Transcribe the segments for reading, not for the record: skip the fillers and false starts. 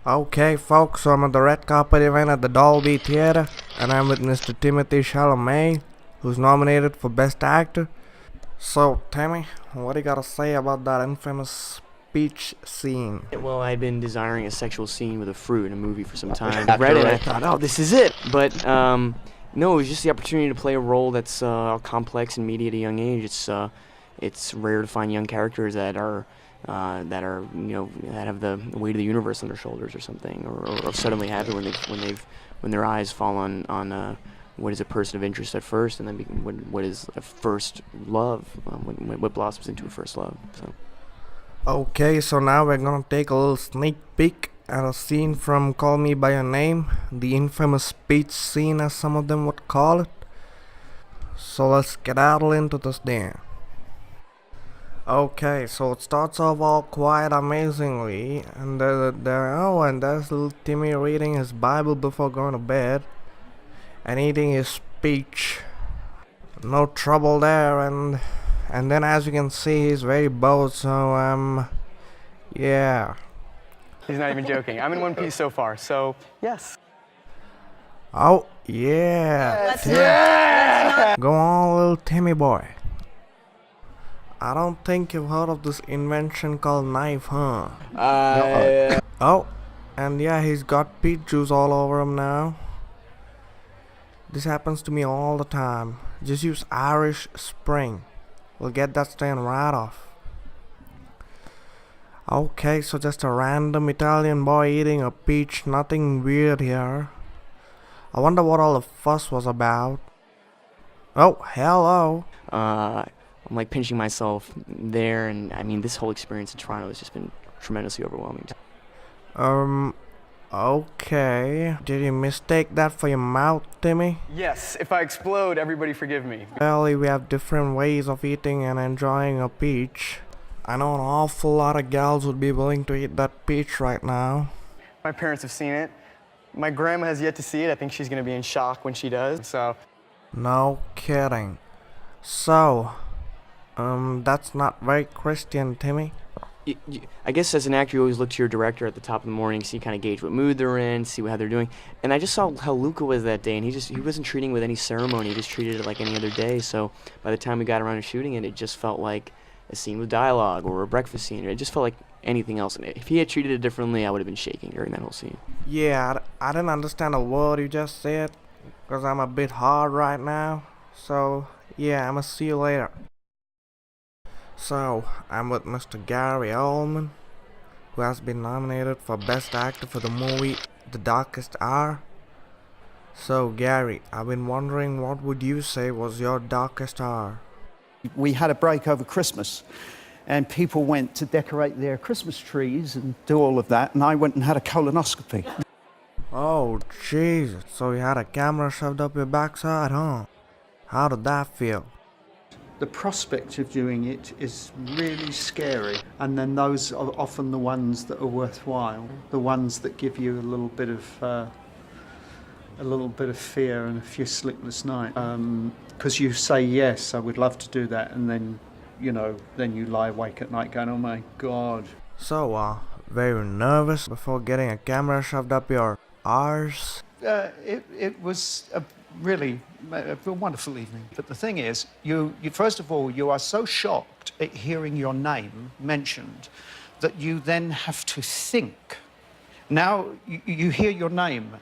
Okay, folks, so I'm at the red carpet event at the Dolby Theatre, and I'm with Mr. Timothée Chalamet, who's nominated for Best Actor. So, Timmy, what do you gotta say about that infamous speech scene? Well, I'd been desiring a sexual scene with a fruit in a movie for some time. I read it and I thought, oh, this is it. But no, it was just the opportunity to play a role that's complex and meaty at a young age. It's rare to find young characters that have the weight of the universe on their shoulders or something, or suddenly have it when their eyes fall on what is a person of interest at first, and then what is a first love, what blossoms into a first love. So. Okay, so now we're gonna take a little sneak peek at a scene from Call Me By Your Name, the infamous speech scene as some of them would call it. So let's skedaddle into this then. Okay, so it starts off all quite amazingly, and there's little Timmy reading his Bible before going to bed, and eating his speech. No trouble there, and then as you can see, he's very bored, so yeah. He's not even joking. I'm in one piece so far, so yes. Oh, yeah. Let's not. Go on, little Timmy boy. I don't think you've heard of this invention called knife, huh? Oh, and yeah, he's got peach juice all over him now. This happens to me all the time. Just use Irish Spring. We'll get that stain right off. Okay, so just a random Italian boy eating a peach, nothing weird here. I wonder what all the fuss was about. Oh, hello. I'm like pinching myself there, and I mean, this whole experience in Toronto has just been tremendously overwhelming. Okay. Did you mistake that for your mouth, Timmy? Yes, if I explode, everybody forgive me. Well, we have different ways of eating and enjoying a peach. I know an awful lot of gals would be willing to eat that peach right now. My parents have seen it. My grandma has yet to see it. I think she's going to be in shock when she does, so. No kidding. So, that's not very Christian, Timmy. I guess as an actor, you always look to your director at the top of the morning, so you kind of gauge what mood they're in, see how they're doing. And I just saw how Luca was that day, and he wasn't treating it with any ceremony. He just treated it like any other day. So by the time we got around to shooting it, it just felt like a scene with dialogue or a breakfast scene. It just felt like anything else. And if he had treated it differently, I would have been shaking during that whole scene. Yeah, I didn't understand a word you just said, because I'm a bit hard right now. So, yeah, I'ma see you later. So, I'm with Mr. Gary Oldman, who has been nominated for Best Actor for the movie The Darkest Hour. So, Gary, I've been wondering, what would you say was your darkest hour? We had a break over Christmas, and people went to decorate their Christmas trees and do all of that, and I went and had a colonoscopy. Oh, Jesus, so you had a camera shoved up your backside, huh? How did that feel? The prospect of doing it is really scary, and then those are often the ones that are worthwhile, the ones that give you a little bit of fear and a few sleepless nights. Because you say yes, I would love to do that, and then you lie awake at night going, oh my God. So, very nervous before getting a camera shoved up your arse? It was a wonderful evening. But the thing is, you first of all, you are so shocked at hearing your name mentioned that you then have to think. Now you hear your name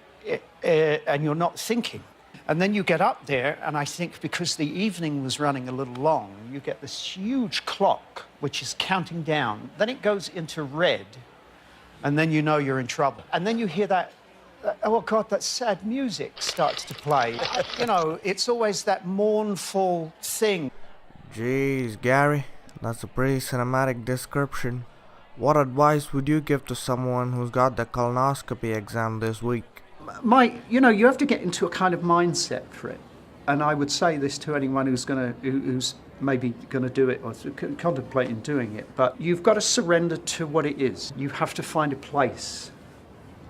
and you're not thinking. And then you get up there, and I think because the evening was running a little long, you get this huge clock which is counting down. Then it goes into red, and then you know you're in trouble. And then you hear that, oh God, that sad music starts to play. It's always that mournful thing. Jeez, Gary, that's a pretty cinematic description. What advice would you give to someone who's got the colonoscopy exam this week? You have to get into a kind of mindset for it. And I would say this to anyone who's maybe going to do it or contemplating doing it. But you've got to surrender to what it is. You have to find a place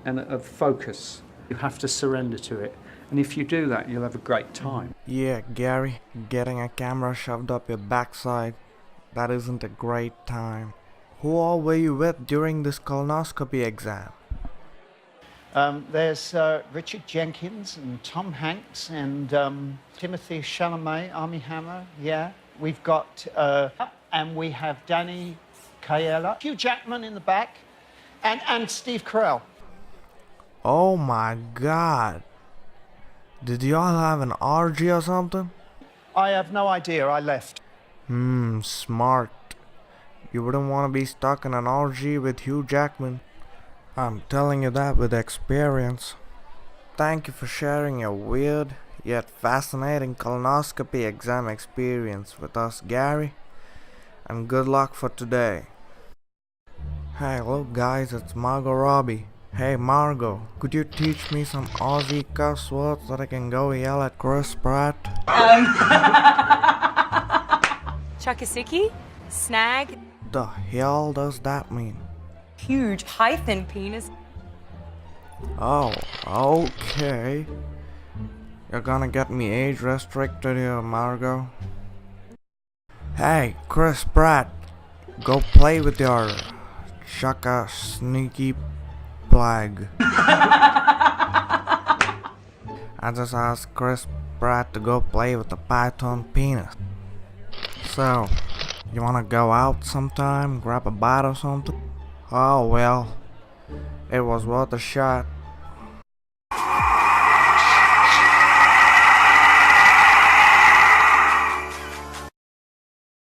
and a focus. You have to surrender to it. And if you do that, you'll have a great time. Yeah, Gary, getting a camera shoved up your backside, that isn't a great time. Who all were you with during this colonoscopy exam? There's Richard Jenkins and Tom Hanks and Timothée Chalamet, Armie Hammer, yeah. We've got, and we have Danny Kaela, Hugh Jackman in the back, and Steve Carell. Oh my god. Did y'all have an orgy or something? I have no idea, I left. Smart. You wouldn't want to be stuck in an orgy with Hugh Jackman. I'm telling you that with experience. Thank you for sharing your weird yet fascinating colonoscopy exam experience with us, Gary. And good luck for today. Hey, look guys, it's Margot Robbie. Hey Margot, could you teach me some Aussie cuss words that I can go yell at Chris Pratt? Chakasiki, snag, The hell does that mean? huge hyphen penis. Oh, okay. You're gonna get me age restricted here, Margot. Hey, Chris Pratt, go play with your chaka sneaky plug. I just asked Chris Pratt to go play with the python penis. So, you wanna go out sometime, grab a bite or something? Oh well, it was worth a shot.